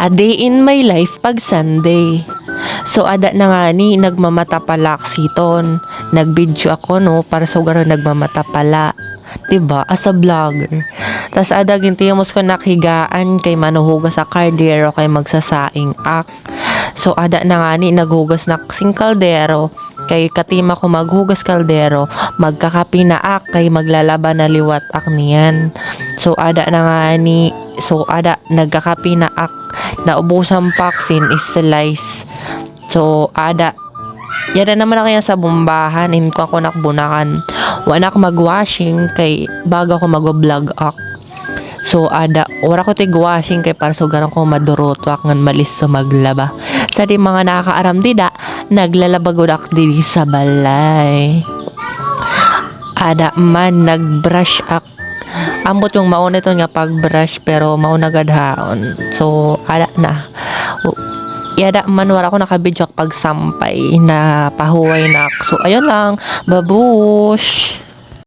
A day in my life pag Sunday. So ada na nga ni nagmamata pala siton. Nagbidyo ako no para sa garo nagmamata pala. 'Di ba? As a vlogger. Tas ada gintiyamos ko nakhigaan kay manuhugas sa kaldero kay magsasaing ak. So ada na nga ni naghugas na sing kaldero kay katima ko maghugas kaldero, magkakapi na ak kay maglalaba na liwat ak niyan. So ada na nga ni nagkakapi na ak naubusan paksin is slice. So ada yada naman na kaya sa bumbahan in ko ako nakbunakan. Wala ko magwashing kay bago ako mag-vlog ak. So ada ora ko tig-washing kay para sugaran ko maduroto ak ngan malis sa maglaba. Sa di mga nakakaaram dida, naglalaba gud ak didi sa balay. Ada man nagbrush ak. Ambot yung mauna ito nga pag-brush pero mauna gadhaon. So ada na. Yada man wala ko nakabidyo pag sampay na pahuway na. So ayun lang. Babush!